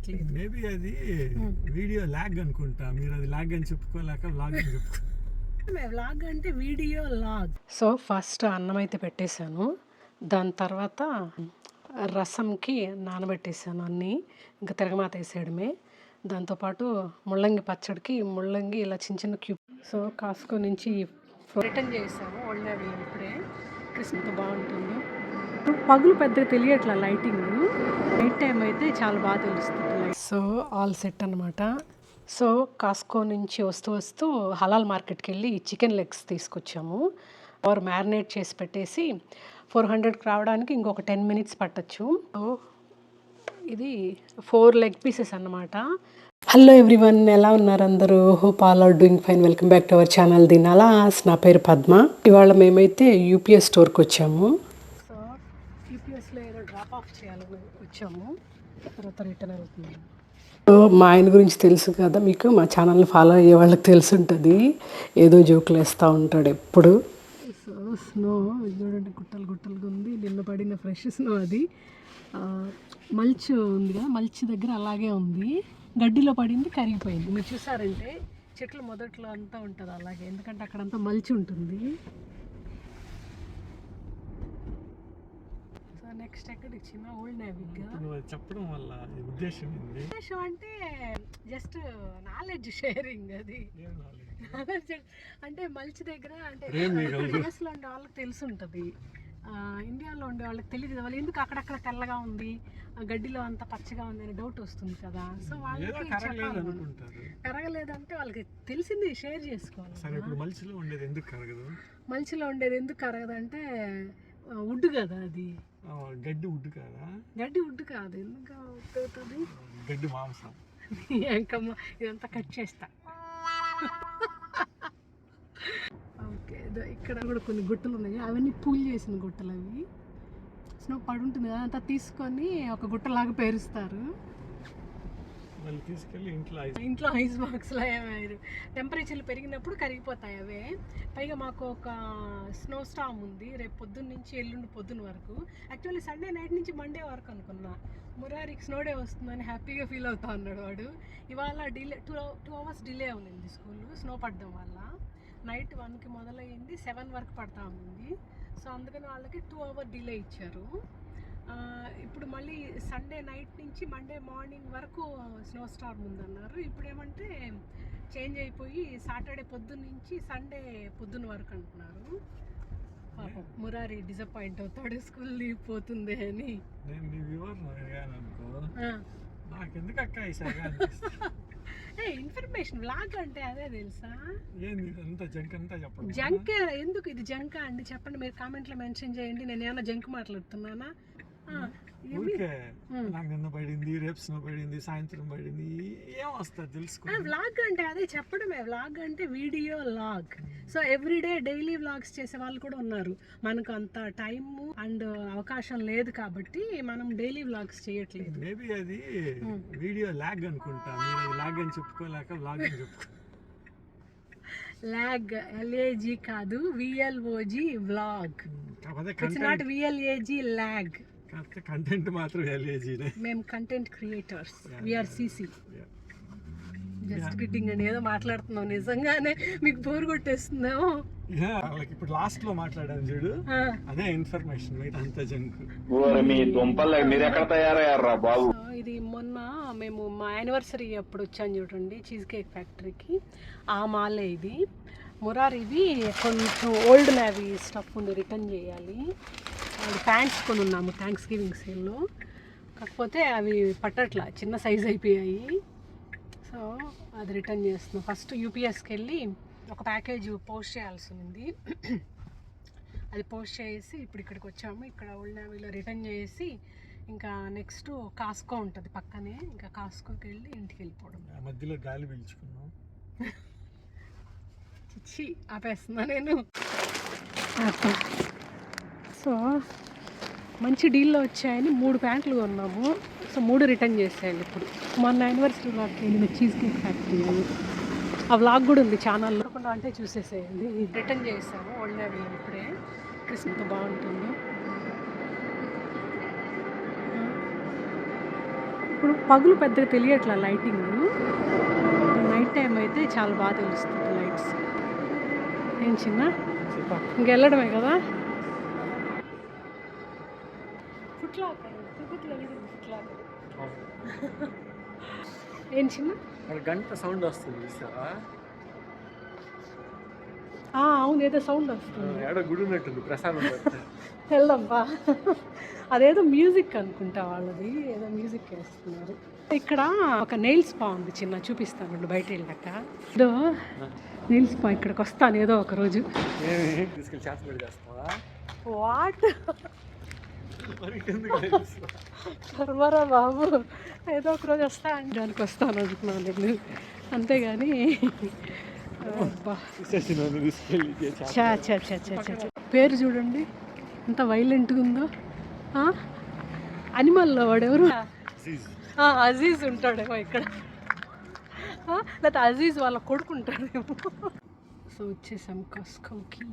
చేయట్లేదు. మేబీ అది video log అనుకుంటా. మీరు అది లాగ్ అని చెప్పుకోలేక వ్లాగ్ అని చెప్పుకో. వ్లాగ్ అంటే వీడియో లాగ్. సో ఫస్ట్ అన్నం అయితే పెట్టేశాను. దాని తర్వాత రసంకి నానబెట్టేసాను అన్నీ. ఇంకా తిరగమాత వేసేయడమే. దాంతోపాటు ముల్లంగి పచ్చడికి ముల్లంగి ఇలా చిన్న చిన్న క్యూబ్. సో కాస్కో నుంచి రిటర్న్ చేసాము ఓల్డ్ నేవీ. ఇప్పుడే క్రిస్మస్ బాగుంటుంది. పగులు పెద్దగా తెలియట్లా లైటింగ్. నైట్ టైం అయితే చాలా బాగా తెలుస్తుంది. సో ఆల్ సెట్ అనమాట. సో కాస్కో నుంచి వస్తూ హలాల్ మార్కెట్కి వెళ్ళి చికెన్ లెగ్స్ తీసుకొచ్చాము. మ్యారినేట్ చేసి పెట్టేసి 400కి రావడానికి ఇంకొక 10 minutes పట్టచ్చు. ఇది 4 లెగ్ పీసెస్ అన్నమాట. హలో ఎవ్రీవన్, ఎలా ఉన్నారు అందరూ? Hope all are doing fine. Welcome back to our channel దినాలాస్. నా పేరు పద్మ. ఇవాళ మేమైతే యూపీఎస్ స్టోర్కి వచ్చాము. సో యూపీఎస్లో ఏదో డ్రాప్ ఆఫ్ చేయాలని వచ్చాము. తర్వాత రిటర్న్ అవుతుంది. సో మా ఆయన గురించి తెలుసు కదా మీకు, మా ఛానల్ని ఫాలో అయ్యే వాళ్ళకి తెలిసి ఉంటుంది. ఏదో జోకులు వేస్తూ ఉంటాడు ఎప్పుడు. సో స్నో చూడండి, గుట్టలుగా ఉంది. నిన్న పడిన ఫ్రెష్ స్నో. అది మల్చ్ ఉంది కదా, మల్చ్ దగ్గర అలాగే ఉంది. గడ్డిలో పడింది, కరిగిపోయింది. మీరు చూసారంటే చెట్లు మొదట్లో అంతా ఉంటుంది అలాగే, ఎందుకంటే అక్కడంతా మల్చి ఉంటుంది. సో నెక్స్ట్ ఎక్కడికి చిన్న ఓల్డ్ నేవీగా చెప్పడం వల్ల ఉద్దేశం అంటే జస్ట్ నాలెడ్జ్ షేరింగ్. అది అంటే మల్చి దగ్గర అంటే యూఎస్లో ఉండే వాళ్ళకి తెలిసి ఉంటుంది, ఇండియాలో ఉండే వాళ్ళకి తెలియదు. వాళ్ళు ఎందుకు అక్కడక్కడ తెల్లగా ఉంది, గడ్డిలో అంత పచ్చగా ఉంది అని డౌట్ వస్తుంది కదా. సో వాళ్ళకి కరగలేదంటే వాళ్ళకి తెలిసింది షేర్ చేసుకోవాలి. మల్చిలో ఉండేది ఎందుకు కరగదు? మల్చిలో ఉండేది ఎందుకు కరగదు అంటే వుడ్ కదా, అది గడ్డి వుడ్ కాదా? గడ్డి వుడ్ కాదు, ఎందుకు అవుతుంది? గడ్డి మాంసం. ఇంకమ్మ ఇదంతా కట్ చేస్తా. ఓకే, ఇక్కడ కూడా కొన్ని గుట్టలు ఉన్నాయి, అవన్నీ పూల్ చేసిన గుట్టలు. అవి స్నో పడుంటుంది కదా, అంతా తీసుకొని ఒక గుట్టలాగా పేరుస్తారు. తీసుకెళ్ళి ఇంట్లో ఐస్ బాక్స్లో ఏమైనా టెంపరేచర్లు పెరిగినప్పుడు కరిగిపోతాయి అవే. పైగా మాకు ఒక స్నో స్టామ్ ఉంది రేపు పొద్దున్న నుంచి ఎల్లుండి పొద్దున్న వరకు. యాక్చువల్లీ సండే నైట్ నుంచి మండే వరకు అనుకున్నా. మురారికి స్నో డే వస్తుందని హ్యాపీగా ఫీల్ అవుతా ఉన్నాడు వాడు. ఇవాళ డిలే 2 hours డిలే ఉంది స్కూల్ స్నో పడడం వల్ల. నైట్ 1కి మొదలయ్యింది, 7 వరకు పడతా ఉంది. సో అందుకని వాళ్ళకి 2 hour డిలే ఇచ్చారు. ఇప్పుడు మళ్ళీ సండే నైట్ నుంచి మండే మార్నింగ్ వరకు స్నో స్టార్మ్ ఉందన్నారు. ఇప్పుడు ఏమంటే చేంజ్ అయిపోయి సాటర్డే పొద్దున్న నుంచి సండే పొద్దున్న వరకు అంటున్నారు. పాపం మురారి డిసప్పాయింట్ అవుతాడు, స్కూల్ లీవ్ పోతుంది అని. ఇన్ఫర్మేషన్ వ్లాగ్ అంటే అదే తెలుసా? జంక్ ఎందుకు? ఇది జంకా అండి చెప్పండి, మీరు కామెంట్లో మెన్షన్ చేయండి. నేను ఏమైనా జంక్ మాట్లాడుతున్నానా? నాకు నిన్న పడింది, రేపు స్నో పడింది, సాయంత్రం పడింది, ఏం వస్తుంది తెలుసుకో. వ్లాగ్ అంటే అదే చెప్పడమే. వ్లాగ్ అంటే video log. So everyday daily vlogs చేసే వాళ్ళు కూడా ఉన్నారు. మనకు అంత టైం అండ్ అవకాశం లేదు కాబట్టి మనం డైలీ వ్లాగ్స్ చేయట్లేదు. మేబీ అది వీడియో లాగ్ అనుకుంటా. మీరు అది లాగ్ అని చెప్పుకోలేక వ్లాగ్ అని చెప్పుకో. లాగ్ LAG కాదు, VLOG vlog. It's not VLAG log. Content మాత్రం LAG. మేము content creators, we are CC. Just kidding అండి, ఏదో మాట్లాడుతున్నాం. నిజంగానే మీకు బోర్ కొట్టేస్తుందేమో. ఇప్పుడు లాస్ట్ లో మాట్లాడాను చూడు, అదే ఇన్ఫర్మేషన్. అంతా జంక్. ఇది మొన్న మేము మా యానివర్సరీ అప్పుడు వచ్చాను చూడండి, చీజ్ కేక్ ఫ్యాక్టరీకి. ఆ మాలే ఇది. మురారివి కొంచెం ఓల్డ్ నేవీ స్టఫ్ ఉంది, రిటర్న్ చేయాలి. ప్యాంట్స్ కొని ఉన్నాము థ్యాంక్స్ గివింగ్ సేల్లో. కాకపోతే అవి పట్టట్లా, చిన్న సైజ్ అయిపోయాయి. సో అది రిటర్న్ చేస్తున్నాం. ఫస్ట్ యూపీఎస్కి వెళ్ళి ఒక ప్యాకేజ్ పోస్ట్ చేయాల్సి ఉంది. అది పోస్ట్ చేసి ఇప్పుడు ఇక్కడికి వచ్చాము. ఇక్కడ ఓల్డ్ నేవీలో రిటర్న్ చేసి ఇంకా నెక్స్ట్ కాస్కో ఉంటుంది పక్కనే. ఇంకా కాస్కోకి వెళ్ళి ఇంటికి వెళ్ళిపోవడం. మధ్యలో గాలి పీల్చుకున్నాం. చిచ్చి ఆపేస్తున్నా నేను. సో మంచి డీల్లో వచ్చాయని 3 ప్యాంట్లు కొన్నాము. సో 3 రిటర్న్ చేసేయాలి ఇప్పుడు. మొన్న యానివర్సరీ వ్లాగ్కి వెళ్ళిన చీజ్ కేక్ ఫ్యాక్టరీ ఆ వ్లాగ్ కూడా ఉంది ఛానల్లో, అంటే చూసేసేయండి. రిటర్న్ చేసాము ఓల్డ్ నేవీలో. ఇప్పుడే క్రిస్మస్ బాగుంటుంది. ఇప్పుడు పగులు పెద్దగా తెలియట్లా లైటింగ్, నైట్ టైం అయితే చాలా బాగా తెలుస్తుంది లైట్స్. ఏం చిన్న ఇంకెళ్ళడమే కదా. ఏం చిన్న గంట సౌండ్ వస్తుంది చూసావా? అవును, ఏదో సౌండ్ వస్తుంది. ఏడో గుడి ఉన్నట్టుంది, ప్రసాదం వెళ్దాంపా. అదేదో మ్యూజిక్ అనుకుంటా, వాళ్ళది ఏదో మ్యూజిక్ వేస్తున్నారు. ఇక్కడ ఒక నెయిల్ స్పా ఉంది చిన్న, చూపిస్తాను బయట వెళ్ళాక. ఏదో నెయిల్ స్పా, ఇక్కడికి వస్తాను ఏదో ఒక రోజు. తీసుకెళ్ళి చేతబడి చేస్తావా? వాట్ కర్మరా బాబు, ఏదో ఒక రోజు వస్తా అని దానికి వస్తాను అనుకున్నాను నేను, అంతేగాని చా చా చా చా చా. పేరు చూడండి ఎంత వైలెంట్గా ఉందో. అనిమల్లో వాడెవరు, అజీజ్ ఉంటాడేమో ఇక్కడ, లేకపోతే అజీజ్ వాళ్ళ కొడుకుంటాడేమో. సో వచ్చేసాం కాస్కోకి.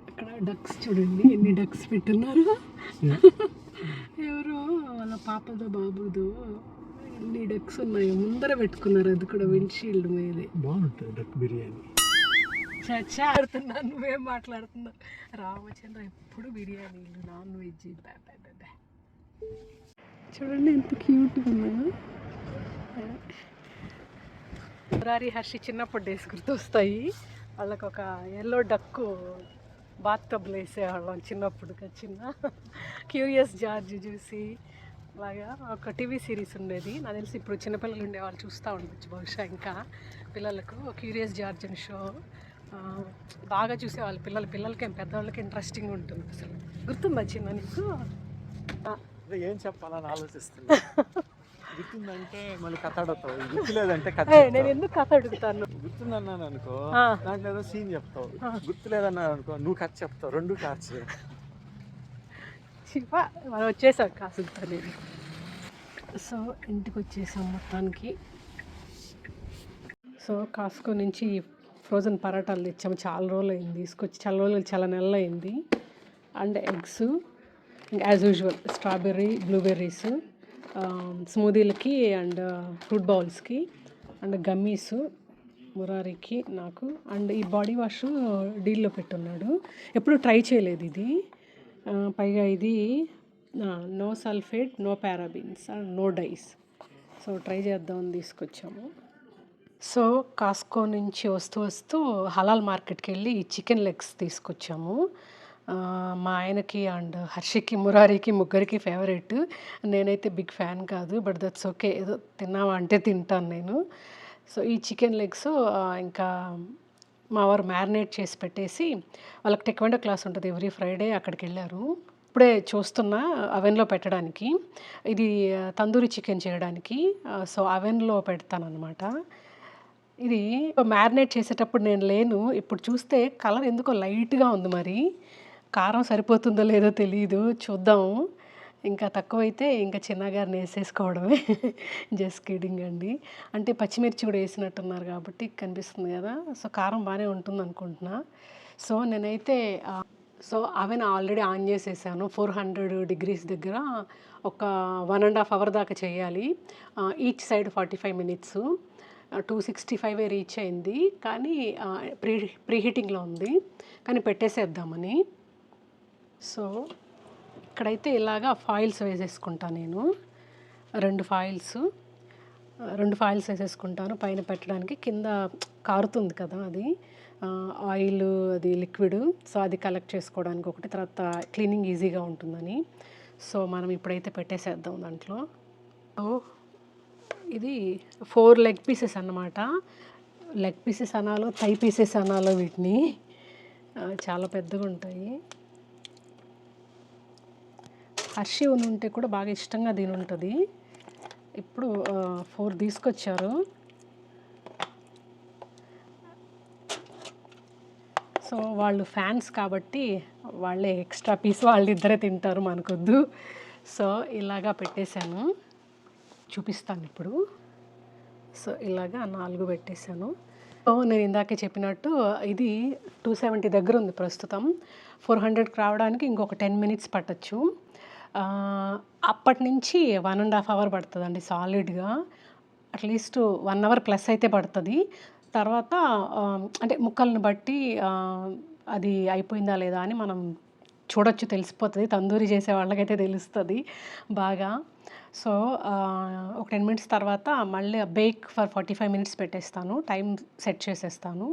ఇక్కడ డక్స్ చూడండి, ఎన్ని డక్స్ పెట్టున్నారు. ఎవరో వాళ్ళ పాపదో బాబుదో ఎన్ని డక్స్ ఉన్నాయి, ముందర పెట్టుకున్నారు. అది కూడా విండ్షీల్డ్ మీద. బాగుంటుంది డక్ బిర్యానీ. చచ్చా ఆడుతున్నా, నువ్వేం మాట్లాడుతున్నావు? రామచంద్ర ఎప్పుడు బిర్యానీలు, నాన్ వెజ్. చూడండి ఎంత క్యూట్గా ఉన్నాయో. మురారి హర్షి చిన్నప్పుడు డేస్ గుర్తొస్తాయి. వాళ్ళకు ఒక ఎల్లో డక్కు బాత్ టబ్లో వేసేవాళ్ళం చిన్నప్పుడు. చిన్న క్యూరియస్ జార్జ్ చూసి అలాగా ఒక టీవీ సిరీస్ ఉండేది, నాకు తెలిసి ఇప్పుడు చిన్నపిల్లలు ఉండేవాళ్ళు చూస్తూ ఉండొచ్చు బహుశా. ఇంకా పిల్లలకు క్యూరియస్ జార్జ్ అని షో బాగా చూసేవాళ్ళు పిల్లలకి, ఏం పెద్దవాళ్ళకి ఇంట్రెస్టింగ్ ఉంటుంది. అసలు గుర్తుందా చిన్న నీకు? ఏం చెప్పాలని ఆలోచిస్తున్నా. గుర్తుందంటే మళ్ళీ కథ అడుగుతావు, గుర్తులేదంటే కథ. నేను ఎందుకు కథ అడుగుతాను? గుర్తుందన్నాను అనుకో దాంట్లో ఏదో సీన్ చెప్తావు, గుర్తులేదన్నాను అనుకో నువ్వు కథ చెప్తావు, రెండు కార్డ్స్. మనం వచ్చేసాం కాసుతో నేను. సో ఇంటికి వచ్చేసాం మొత్తానికి. సో కాస్కో నుంచి ఫ్రోజన్ పరాటాలు తెచ్చాము, చాలా రోజులు అయింది తీసుకొచ్చి, చాలా నెలలు అయింది. And eggs as usual, strawberry, blueberries స్మూదీలకి అండ్ ఫ్రూట్ బౌల్స్కి, అండ్ గమ్మీస్ మురారికి నాకు. అండ్ ఈ బాడీ వాష్ డీల్లో పెట్టున్నాడు, ఎప్పుడు ట్రై చేయలేదు ఇది. పైగా ఇది no sulphate, no parabens and no dyes. So try చేద్దామని తీసుకొచ్చాము. సో కాస్కో నుంచి వస్తూ హలాల్ మార్కెట్కి వెళ్ళి చికెన్ లెగ్స్ తీసుకొచ్చాము. మా ఆయనకి అండ్ హర్షికి, మురారికి, ముగ్గురికి ఫేవరెట్. నేనైతే బిగ్ ఫ్యాన్ కాదు, బట్ దట్స్ ఓకే, ఏదో తిన్నావా అంటే తింటాను నేను. సో ఈ చికెన్ లెగ్స్ ఇంకా మా వారు మ్యారినేట్ చేసి పెట్టేసి, వాళ్ళకి టెక్వాండో క్లాస్ ఉంటుంది ఎవ్రీ ఫ్రైడే, అక్కడికి వెళ్ళారు. ఇప్పుడే చూస్తున్నా అవెన్లో పెట్టడానికి, ఇది తందూరి చికెన్ చేయడానికి. సో అవెన్లో పెడతానన్నమాట. ఇది మ్యారినేట్ చేసేటప్పుడు నేను లేను, ఇప్పుడు చూస్తే కలర్ ఎందుకో లైట్గా ఉంది, మరి కారం సరిపోతుందో లేదో తెలియదు, చూద్దాము. ఇంకా తక్కువైతే ఇంకా చిన్నగారిని వేసేసుకోవడమే. జస్ట్ కిడింగ్ అండి. అంటే పచ్చిమిర్చి కూడా వేసినట్టున్నారు కాబట్టి కనిపిస్తుంది కదా. సో కారం బాగానే ఉంటుంది అనుకుంటున్నా. సో నేనైతే అవెన్ ఆల్రెడీ ఆన్ చేసేసాను. 400 degrees దగ్గర ఒక 1.5 hours దాకా చేయాలి. Each side 45 minutes. 265 రీచ్ అయింది, కానీ ప్రీహీటింగ్లో ఉంది, కానీ పెట్టేసేద్దామని. సో ఇక్కడైతే ఇలాగా ఫాయిల్స్ వేసేసుకుంటాను నేను. 2 ఫాయిల్స్ వేసేసుకుంటాను పైన పెట్టడానికి. కింద కారుతుంది కదా అది ఆయిల్, అది లిక్విడ్. సో అది కలెక్ట్ చేసుకోవడానికి ఒకటి, తర్వాత క్లీనింగ్ ఈజీగా ఉంటుందని. సో మనం ఇప్పుడైతే పెట్టేసేద్దాం దాంట్లో. ఇది 4 లెగ్ పీసెస్ అన్నమాట. లెగ్ పీసెస్ అనాలో, థై పీసెస్ అనాలో వీటిని, చాలా పెద్దగా ఉంటాయి. హర్షి ఉంటే కూడా బాగా ఇష్టంగా దీని ఉంటుంది. ఇప్పుడు 4 తీసుకొచ్చారు. సో వాళ్ళు ఫ్యాన్స్ కాబట్టి వాళ్ళే ఎక్స్ట్రా పీస్ వాళ్ళిద్దరే తింటారు, మనకొద్దు. సో ఇలాగా పెట్టేశాను, చూపిస్తాను ఇప్పుడు. సో ఇలాగా 4 పెట్టేశాను. సో నేను ఇందాకే చెప్పినట్టు ఇది 270 దగ్గర ఉంది ప్రస్తుతం. 400కి రావడానికి ఇంకొక 10 minutes పట్టచ్చు. అప్పటి నుంచి 1.5 అవర్ పడుతుందండి సాలిడ్గా. అట్లీస్ట్ 1 అవర్ ప్లస్ అయితే పడుతుంది. తర్వాత అంటే ముక్కలను బట్టి అది అయిపోయిందా లేదా అని మనం చూడొచ్చు, తెలిసిపోతుంది. తందూరి చేసే వాళ్ళకైతే తెలుస్తుంది బాగా. సో ఒక 10 మినిట్స్ తర్వాత మళ్ళీ బేక్ ఫర్ 45 మినిట్స్ పెట్టేస్తాను, టైం సెట్ చేసేస్తాను.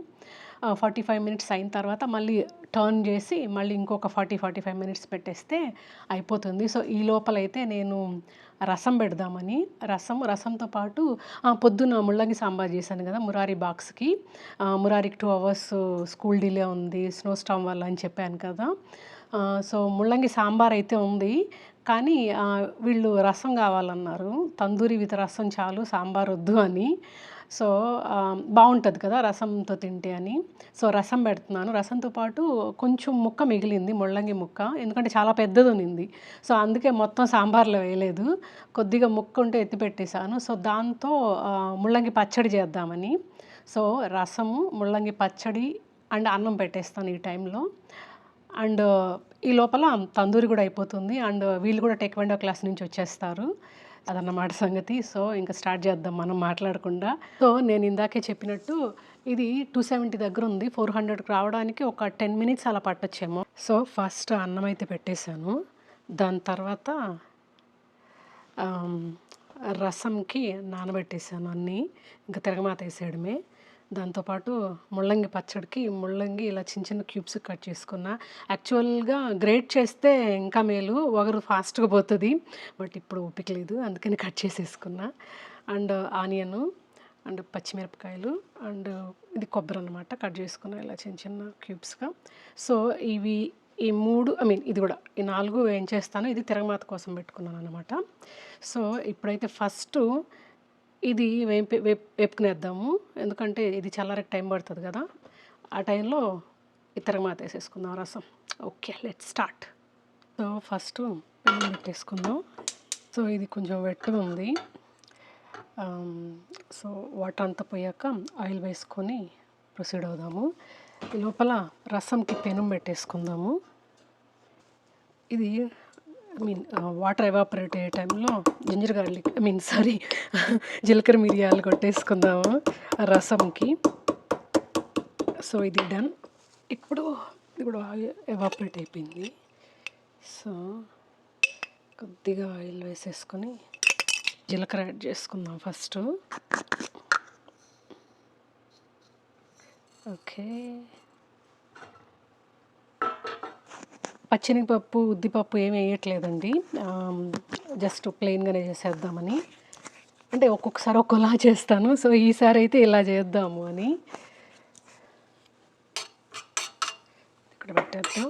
45 మినిట్స్ అయిన తర్వాత మళ్ళీ టర్న్ చేసి మళ్ళీ ఇంకొక 45 మినిట్స్ పెట్టేస్తే అయిపోతుంది. సో ఈ లోపలైతే నేను రసం పెడదామని, రసంతో పాటు పొద్దున ముల్లంగి సాంబార్ చేశాను కదా మురారి బాక్స్కి. మురారికి 2 అవర్స్ స్కూల్ డిలే ఉంది స్నో స్టామ్ వల్ల అని చెప్పాను కదా. సో ముల్లంగి సాంబార్ అయితే ఉంది, కానీ వీళ్ళు రసం కావాలన్నారు. తందూరి విత్ రసం చాలు, సాంబార్ వద్దు అని. సో బాగుంటుంది కదా రసంతో తింటే అని. సో రసం పెడుతున్నాను. రసంతో పాటు కొంచెం ముక్క మిగిలింది, ముల్లంగి ముక్క, ఎందుకంటే చాలా పెద్దది ఉన్నింది. సో అందుకే మొత్తం సాంబార్లో వేయలేదు, కొద్దిగా ముక్క ఉంటే ఎత్తి పెట్టేశాను. సో దాంతో ముల్లంగి పచ్చడి చేద్దామని. సో రసము, ముల్లంగి పచ్చడి అండ్ అన్నం పెట్టేస్తాను ఈ టైంలో. అండ్ ఈ లోపల తందూరి కూడా అయిపోతుంది. అండ్ వీళ్ళు కూడా టేక్వెండో క్లాస్ నుంచి వచ్చేస్తారు. అదన్నమాట సంగతి. సో ఇంకా స్టార్ట్ చేద్దాం మనం మాట్లాడకుండా. సో నేను ఇందాకే చెప్పినట్టు ఇది 270 దగ్గర ఉంది. 400కి రావడానికి ఒక 10 మినిట్స్ అలా పట్టొచ్చేమో. సో ఫస్ట్ అన్నం అయితే పెట్టేశాను. దాని తర్వాత రసంకి నానబెట్టేసాను అన్నీ, ఇంకా తిరగమాత వేసేయడమే. దాంతోపాటు ముల్లంగి పచ్చడికి ముల్లంగి ఇలా చిన్న చిన్న క్యూబ్స్ కట్ చేసుకున్నా. యాక్చువల్గా గ్రేట్ చేస్తే ఇంకా మేలు, వగరు ఫాస్ట్గా పోతుంది. బట్ ఇప్పుడు ఓపిక లేదు, అందుకని కట్ చేసేసుకున్నా. అండ్ ఆనియను అండ్ పచ్చిమిరపకాయలు అండ్ ఇది కొబ్బరి అనమాట, కట్ చేసుకున్నా ఇలా చిన్న చిన్న క్యూబ్స్గా. సో ఈ 3 ఇది కూడా ఈ 4 వేయించేస్తాను. ఇది తిరగమాత కోసం పెట్టుకున్నాను అనమాట. సో ఇప్పుడైతే ఫస్ట్ ఇది వేపుకునేద్దాము, ఎందుకంటే ఇది చల్లారకి టైం పడుతుంది కదా. ఆ టైంలో తిరగమాత వేసేసుకుందాం రసం. Okay, let's start. So first పెనం పెట్టేసుకుందాం. సో ఇది కొంచెం వెట్టుగా ఉంది. సో వాటర్ అంతా పోయాక ఆయిల్ వేసుకొని ప్రొసీడ్ అవుదాము. ఈ లోపల రసంకి పెనం పెట్టేసుకుందాము. ఇది వాటర్ ఎవాపరేట్ అయ్యే టైంలో జింజర్ గార్లిక్ జీలకర్ర మిరియాలు కొట్టేసుకుందాము రసంకి. సో ఇది డన్. ఇప్పుడు ఇది కూడా ఎవాపరేట్ అయిపోయింది. సో కొద్దిగా ఆయిల్ వేసేసుకొని జీలకర్ర యాడ్ చేసుకుందాం ఫస్ట్. ఓకే, పచ్చెనగపప్పు ఉద్దిపప్పు ఏమి వేయట్లేదండి, జస్ట్ ప్లెయిన్గానే చేసేద్దామని. అంటే ఒక్కొక్కసారి ఒక్కోలా చేస్తాను, సో ఈసారి అయితే ఇలా చేద్దాము అని. ఇక్కడ పెట్టేద్దాం.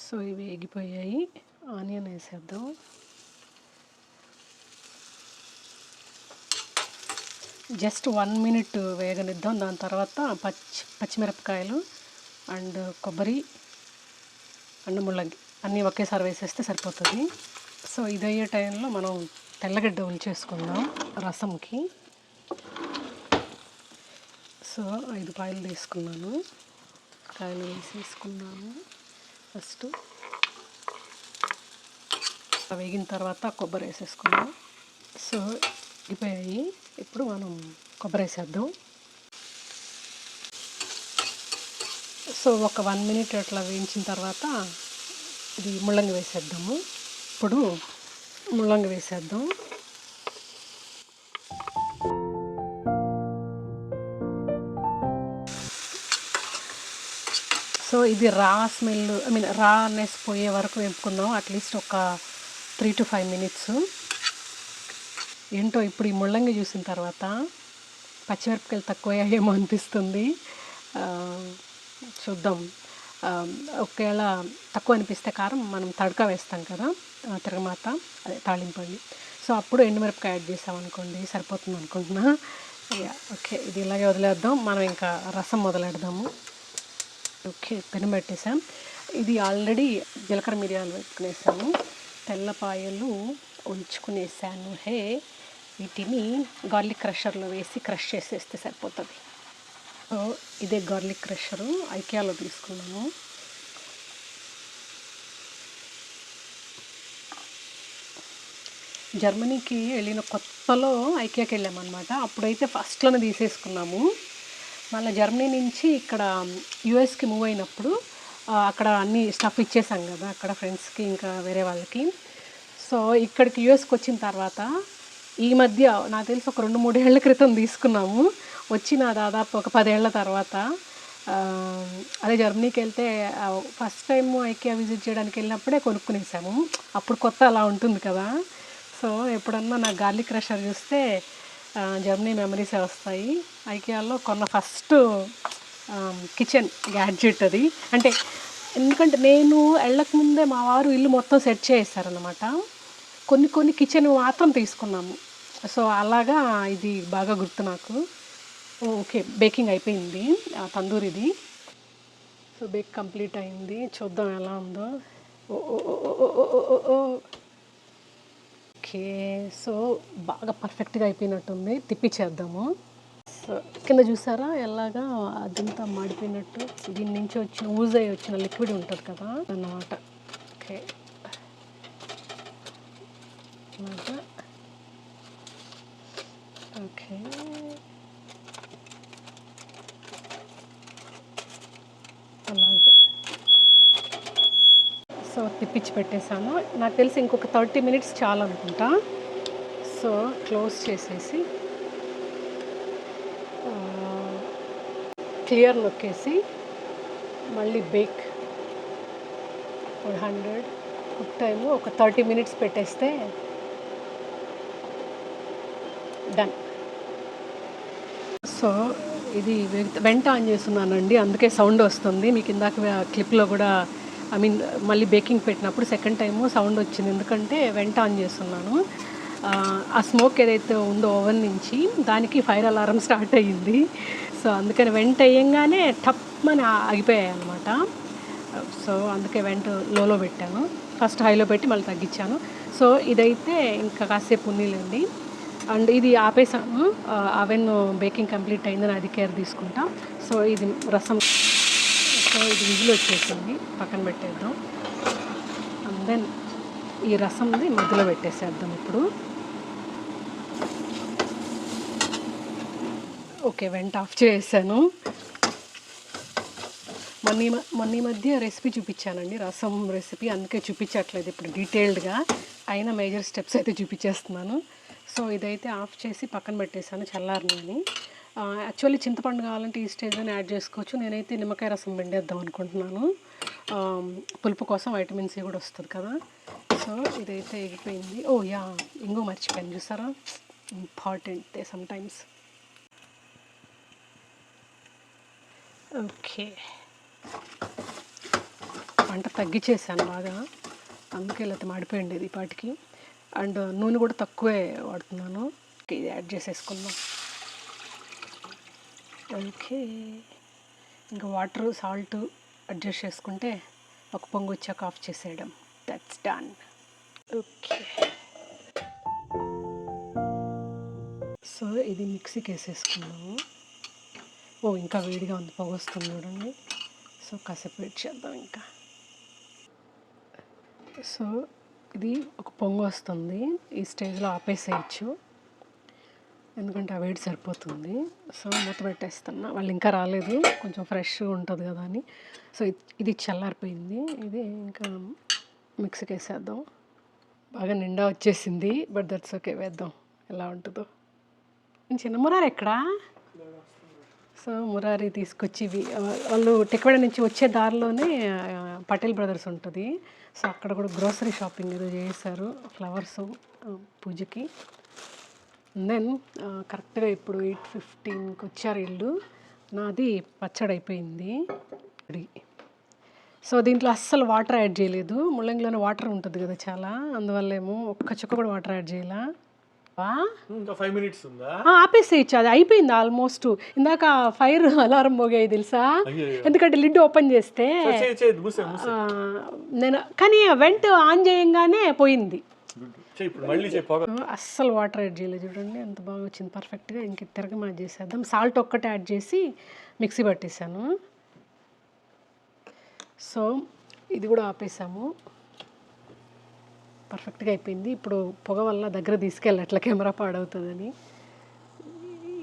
సో ఇవి వేగిపోయాయి, ఆనియన్ వేసేద్దాం. జస్ట్ 1 మినిట్ వేగనిద్దాం. దాని తర్వాత పచ్చిమిరపకాయలు అండ్ కొబ్బరి అండ్ ముల్లంగి అన్నీ ఒకేసారి వేసేస్తే సరిపోతుంది. సో ఇది అయ్యే టైంలో మనం తెల్లగడ్డ ఉంచేసుకుందాం రసంకి. సో 5 కాయలు తీసుకున్నాను, కాయలు వేసేసుకున్నాను ఫస్ట్. వేగిన తర్వాత కొబ్బరి వేసేసుకున్నాం. సో అయిపోయాయి. ఇప్పుడు మనం కొబ్బరి వేసేద్దాం. సో ఒక 1 మినిట్ అట్లా వేయించిన తర్వాత ఇది ముల్లంగి వేసేద్దాము. ఇప్పుడు ముల్లంగి వేసేద్దాం. సో ఇది రా స్మెల్ రానెస్ పోయే వరకు వేపుకుందాం, అట్లీస్ట్ ఒక 3 to 5 మినిట్స్. ఏంటో ఇప్పుడు ఈ ముల్లంగి చూసిన తర్వాత పచ్చిమిరపకాయలు తక్కువయ్యాయేమో అనిపిస్తుంది. చూద్దాం, ఒకవేళ తక్కువ అనిపిస్తే కారం మనం తడక వేస్తాం కదా తిరగమాత, అదే తాళింపండి. సో అప్పుడు ఎండుమిరపకాయ యాడ్ చేసామనుకోండి సరిపోతుంది అనుకుంటున్నా. ఓకే, ఇది ఇలాగే వదిలేద్దాం. మనం ఇంకా రసం మొదలెడదాము. ఓకే, పెనం పెట్టేసాం. ఇది ఆల్రెడీ జీలకర్ర మిరియాలు పెట్టుకునేసాను, తెల్లపాయలు ఉంచుకునేసాను. వీటిని గార్లిక్ క్రషర్లో వేసి క్రష్ చేసేస్తే సరిపోతుంది. సో ఇదే గార్లిక్ క్రషరు, ఐకియాలో తీసుకున్నాను. జర్మనీకి వెళ్ళిన కొత్తలో ఐకియాకి వెళ్ళామన్నమాట. అప్పుడైతే ఫస్ట్లోనే తీసేసుకున్నాము. మళ్ళీ జర్మనీ నుంచి ఇక్కడ యూఎస్కి మూవ్ అయినప్పుడు అక్కడ అన్ని స్టఫ్ ఇచ్చేసాం కదా అక్కడ ఫ్రెండ్స్కి ఇంకా వేరే వాళ్ళకి. సో ఇక్కడికి యూఎస్కి వచ్చిన తర్వాత ఈ మధ్య నాకు తెలిసి ఒక 2-3 ఏళ్ల క్రితం తీసుకున్నాము. వచ్చిన దాదాపు ఒక 10 ఏళ్ల తర్వాత అదే జర్మనీకి వెళ్తే ఫస్ట్ టైం ఐకియా విజిట్ చేయడానికి వెళ్ళినప్పుడే కొనుక్కునేసాము. అప్పుడు కొత్త అలా ఉంటుంది కదా. సో ఎప్పుడన్నా నాకు గార్లిక్ క్రషర్ చూస్తే జర్మనీ మెమరీసే వస్తాయి. ఐకియాలో కొన్న ఫస్ట్ కిచెన్ గ్యాడ్జెట్ అది. అంటే ఎందుకంటే నేను వెళ్ళకముందే మా వారు ఇల్లు మొత్తం సెట్ చేసేసారనమాట. కొన్ని కిచెన్ మాత్రం తీసుకున్నాము. సో అలాగా ఇది బాగా గుర్తు నాకు. ఓకే, బేకింగ్ అయిపోయింది తందూరిది. సో బేక్ కంప్లీట్ అయింది. చూద్దాం ఎలా ఉందో. ఓకే, సో బాగా పర్ఫెక్ట్గా అయిపోయినట్టుంది. తిప్పిచ్చేద్దాము. సో కింద చూసారా ఎలాగా అదంతా మాడిపోయినట్టు. దీని నుంచి వచ్చిన ఊజ్ అయ్యి వచ్చిన లిక్విడ్ ఉంటుంది కదా అన్నమాట. ఓకే, అలాగా. ఓకే, అలాగే. సో తిప్పించి పెట్టేశాను. నాకు తెలిసి ఇంకొక 30 minutes చాలనుకుంటా. సో క్లోజ్ చేసేసి క్లియర్ నొక్కేసి మళ్ళీ బేక్ 100 కుక్ టైము ఒక 30 minutes పెట్టేస్తే డన్. సో ఇది వెంట ఆన్ చేస్తున్నానండి, అందుకే సౌండ్ వస్తుంది. మీకు ఇందాక క్లిప్లో కూడా మళ్ళీ బేకింగ్ పెట్టినప్పుడు సెకండ్ టైము సౌండ్ వచ్చింది, ఎందుకంటే వెంట ఆన్ చేస్తున్నాను. ఆ స్మోక్ ఏదైతే ఉందో ఓవెన్ నుంచి దానికి ఫైర్ అలారం స్టార్ట్ అయ్యింది. సో అందుకని వెంట వేయంగానే టప్మని ఆగిపోయాయి అన్నమాట. సో అందుకే వెంట లోలో పెట్టాను. ఫస్ట్ హైలో పెట్టి మళ్ళీ తగ్గించాను. సో ఇదైతే ఇంకా కాసేపు ఉన్నీలండి. అండ్ ఇది ఆపేసాను. అవెన్ బేకింగ్ కంప్లీట్ అయిందని అది కేర్ తీసుకుంటా. సో ఇది రసం. సో ఇది విజిల్ వచ్చేసింది, పక్కన పెట్టేద్దాం. అండ్ దెన్ ఈ రసంది మధ్యలో పెట్టేసేద్దాం ఇప్పుడు. ఓకే, వెంట ఆఫ్ చేసాను. మొన్న ఈ మధ్య రెసిపీ చూపించానండి, రసం రెసిపీ, అందుకే చూపించట్లేదు ఇప్పుడు డీటెయిల్డ్గా. అయినా మేజర్ స్టెప్స్ అయితే చూపించేస్తున్నాను. సో ఇదైతే ఆఫ్ చేసి పక్కన పెట్టేశాను చల్లారని. యాక్చువల్లీ చింతపండు కావాలంటే ఈ స్టేజ్లోనే యాడ్ చేసుకోవచ్చు. నేనైతే నిమ్మకాయ రసం పిండేద్దాం అనుకుంటున్నాను. పులుపు కోసం వైటమిన్ సి కూడా వస్తుంది కదా. సో ఇదైతే ఎగిపోయింది. ఓ యా, ఇంకో మర్చిపోయాను, చూసారా, ఇంపార్టెంట్ సమ్టైమ్స్. ఓకే, వంట తగ్గించేసాను బాగా, అందుకే లేకపోతే మాడిపోయింది ఈ పాటికి. అండ్ నూనె కూడా తక్కువే వాడుతున్నాను. ఇది యాడ్ చేసేసుకుందాం. ఓకే, ఇంకా వాటర్ సాల్ట్ అడ్జస్ట్ చేసుకుంటే ఒక పొంగు వచ్చాక ఆఫ్ చేసేయడం. That's done. ఓకే, సో ఇది మిక్సీకి వేసేసుకున్నాము. ఓ ఇంకా వేడిగా ఉంది, పొగ వస్తుంది చూడండి. సో కాసేపు వెయిట్ చేద్దాం ఇంకా. సో ఇది ఒక పొంగు వస్తుంది, ఈ స్టేజ్లో ఆపేసేయచ్చు, ఎందుకంటే ఆ వేడి సరిపోతుంది. సో మూత పెట్టేస్తున్నా, వాళ్ళు ఇంకా రాలేదు, కొంచెం ఫ్రెష్గా ఉంటుంది కదా అని. సో ఇది చల్లారిపోయింది, ఇది ఇంకా మిక్సీకి వేసేద్దాం. బాగా నిండా వచ్చేసింది, బట్ దట్స్ ఓకే, వేద్దాం ఎలా ఉంటుందో. చిన్న మురారి ఎక్కడా? సో మురారి తీసుకొచ్చి వాళ్ళు టెక్వాడ నుంచి వచ్చే దారిలోనే పటేల్ బ్రదర్స్ ఉంటుంది. సో అక్కడ కూడా గ్రోసరీ షాపింగ్ ఏదో చేశారు, ఫ్లవర్స్ పూజకి. దెన్ కరెక్ట్గా ఇప్పుడు 8:15కి వచ్చారు ఇల్లు. నాది పచ్చడి అయిపోయింది. సో దీంట్లో అస్సలు వాటర్ యాడ్ చేయలేదు, ముల్లంగిలోనే వాటర్ ఉంటుంది కదా చాలా, అందువల్ల ఏమో ఒక్క చుక్క కూడా వాటర్ యాడ్ చేయాల. ఆపేసేయచ్చు, అది అయిపోయింది ఆల్మోస్ట్. ఇందాక ఫైర్ అలారం మోగాయి తెలుసా, ఎందుకంటే లిడ్ ఓపెన్ చేస్తే నేను, కానీ వెంట్ ఆన్ చేయంగానే పోయింది. అస్సలు వాటర్ యాడ్ చేయలేదు, చూడండి ఎంత బాగా వచ్చింది పర్ఫెక్ట్గా. ఇంక తిరగమా చేసేద్దాం. సాల్ట్ ఒక్కటే యాడ్ చేసి మిక్సీ పట్టేసాను. సో ఇది కూడా ఆపేసాము, పర్ఫెక్ట్గా అయిపోయింది. ఇప్పుడు పొగ వల్ల దగ్గర తీసుకెళ్ళి అట్లా కెమెరా పాడవుతుందని.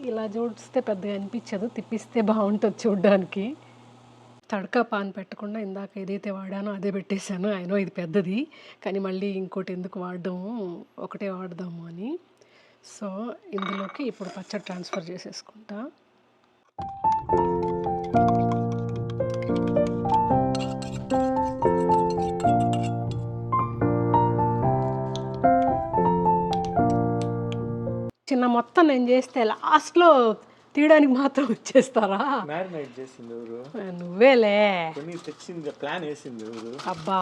ఇలా చూస్తే పెద్దగా అనిపించదు, తిప్పిస్తే బాగుంటుంది చూడ్డానికి. తడకా పాన్ పెట్టకుండా ఇందాక ఏదైతే వాడానో అదే పెట్టేశాను. అయినో ఇది పెద్దది, కానీ మళ్ళీ ఇంకోటి ఎందుకు వాడదాము, ఒకటే వాడదాము అని. సో ఇందులోకి ఇప్పుడు పచ్చడి ట్రాన్స్ఫర్ చేసేసుకుంటా. చిన్న మొత్తం నేను చేస్తే లాస్ట్లో తీయడానికి మాత్రం వచ్చేస్తారా? మ్యారినేట్ చేసింది ఎవరు? నువ్వేలే. కొన్ని తెచ్చింది, ప్లాన్ వేసింది ఎవరు? అబ్బా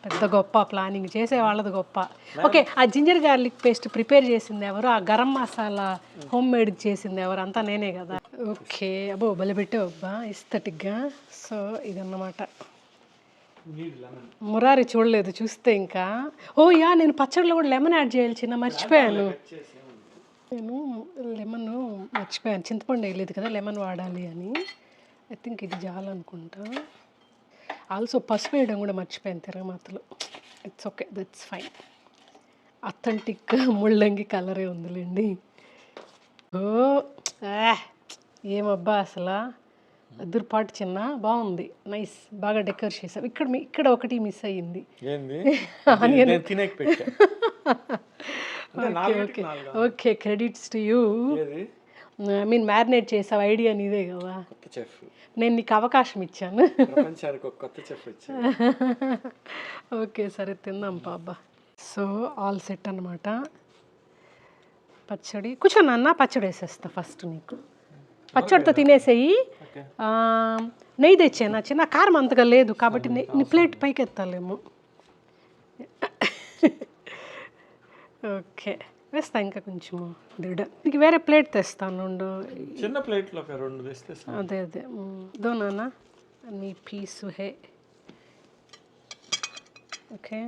పెద్ద గొప్ప ప్లానింగ్ చేసే వాళ్ళది గొప్ప. ఓకే, ఆ జింజర్ గార్లిక్ పేస్ట్ ప్రిపేర్ చేసింది ఎవరు? ఆ గరం మసాలా హోమ్ మేడ్ చేసింది ఎవరు? అంతా నేనే కదా. ఓకే, అబ్బో భలే పెట్టావు అబ్బా ఎస్థెటిక్గా. సో ఇదన్నమాట. మురారి చూడలేదు, చూస్తే ఇంకా. ఓ యా, నేను పచ్చడిలో కూడా లెమన్ యాడ్ చేయాలి చిన్న, మర్చిపోయాను. నేను లెమన్ మర్చిపోయాను, చింతపండు వేయలేదు కదా, లెమన్ వాడాలి అని. ఐ థింక్ ఇది చాలనుకుంటా. ఆల్సో పసుపు వేయడం కూడా మర్చిపోయాను తిరగమాతలో. It's okay, that's fine. Authentic ముళ్ళంగి కలరే ఉందిలేండి. ఓ ఏమబ్బా అసలు అద్దరుపాటు చిన్న, బాగుంది, నైస్, బాగా డెకరేట్ చేసావు. ఇక్కడ ఒకటి మిస్ అయ్యింది. Okay, credits to you. Mean marinate చేసావు, ఐడియా నీదే కదా. నేను నీకు అవకాశం ఇచ్చాను. ఓకే సరే, తిందాం బాబా. సో ఆల్ సెట్ అన్నమాట. పచ్చడి కూర్చొని అన్న, పచ్చడి వేసేస్తా ఫస్ట్. నీకు పచ్చడితో తినేసేయి. నెయ్యి తెచ్చాను చిన్న, కారం అంతగా లేదు కాబట్టి నీ ప్లేట్ పైకి ఎత్తాలేమో. ఓకే వేస్తా ఇంకా కొంచెము దిడ. నీకు వేరే ప్లేట్ తెస్తాను, చిన్న ప్లేట్లో రెండు తెస్తే. అదే దో నాన్న, నీ పీసు హే. ఓకే,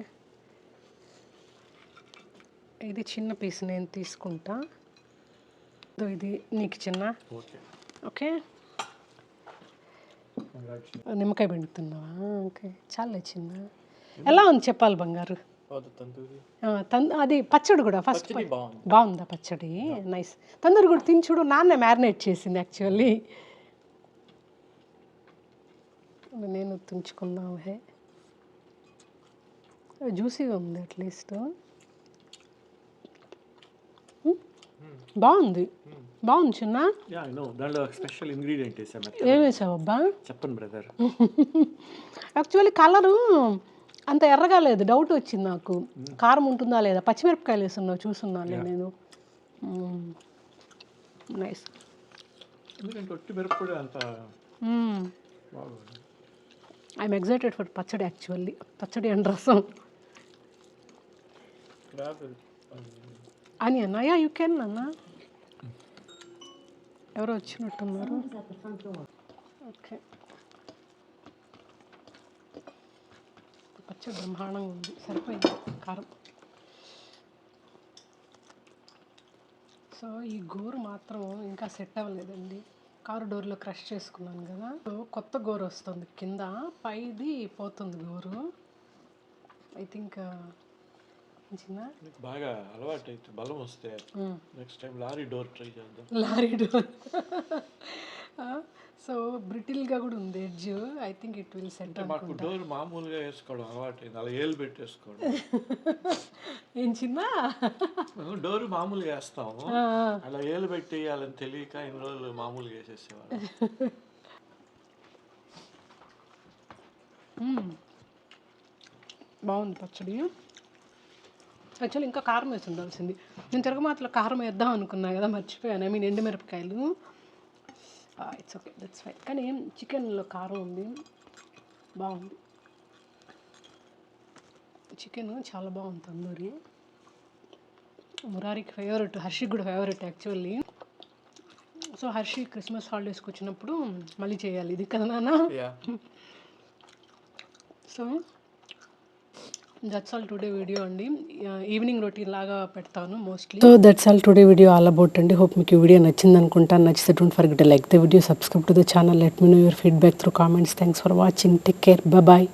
ఇది చిన్న పీస్ నేను తీసుకుంటా. ఇది నీకు చిన్న. ఓకే, నిమ్మకాయ పిండుతున్నావా? ఓకే చాలే చిన్న. ఎలా ఉంది చెప్పాలి బంగారు? అది పచ్చడి కూడా ఫస్ట్ బాగుందా? పచ్చడి నైస్. తందూరి కూడా తిని చూడు, నాన్నే మ్యారినేట్ చేసింది యాక్చువల్లీ. నేను తుంచుకుందాం. హే జ్యూసీగా ఉంది అట్లీస్ట్. బాగుంది చిన్న. ఏం వేసావు అబ్బా? చెప్పండి బ్రదర్. యాక్చువల్లీ కలరు అంత ఎర్రగా లేదు, డౌట్ వచ్చింది నాకు. కారం ఉంటుందా లేదా? పచ్చిమిరపకాయలు వేస్తున్నావు చూస్తున్నాను నేను. నైస్. ఐఎమ్ ఎగ్జైటెడ్ ఫర్ పచ్చడి యాక్చువల్లీ. పచ్చడి అండ్ రసం. అని అన్నయ్య యూ కెన్ అన్న. ఎవరో వచ్చినట్టున్నారు. ఓకే, పచ్చడి బ్రహ్మాండంగా ఉంది, సరిపోయింది కారం. సో ఈ గోరు మాత్రం ఇంకా సెట్ అవ్వలేదండి. కారిడోర్లో క్రష్ చేసుకున్నాను కదా, సో కొత్త గోరు వస్తుంది కింద, పైది పోతుంది గోరు. ఐ థింక్ చిన్న బాగా అలవాటు అయితే బలం వస్తే next time lorry door try చేద్దాం. Lorry door. సో బ్రిటిల్గా కూడా ఉంది edge. I think it will set. మాకు డోర్ మామూలుగా వేసుకోవడం అలవాటు, అలా ఏలు పెట్టేసుకోవడం. ఏం చిన్న డోర్ మామూలుగా వేస్తాము, అలా ఏలు పెట్టి వాళ్ళని తెలియక ఇన్ని రోజులు మామూలుగా వేసేసేవాళ్ళు. బాగుంది పచ్చడి. యాక్చువల్లీ ఇంకా కారం వేసి ఉండాల్సింది. నేను తిరగమాతలో కారం వేద్దాం అనుకున్నా కదా, మర్చిపోయాను. ఐ మీన్ ఎండుమిరపకాయలు. It's okay, that's fine. కానీ చికెన్లో కారం ఉంది, బాగుంది. చికెన్ చాలా బాగుంది తందూరి. మురారికి ఫేవరెట్, హర్షికి కూడా favourite actually. So Harshi Christmas హాలిడేస్కి వచ్చినప్పుడు మళ్ళీ చేయాలి ఇది కదా నాన్న. So that's all today video అండి. ఈవినింగ్ రొటీన్ లాగా పెడతాను mostly. So that's all today video all about అండి. హోప్ మీకు ఈ వీడియో నచ్చింది అనుకుంటాను. నచ్చితే don't forget to like the video, subscribe to the channel, let me know your feedback through comments. Thanks for watching. Take care, bye.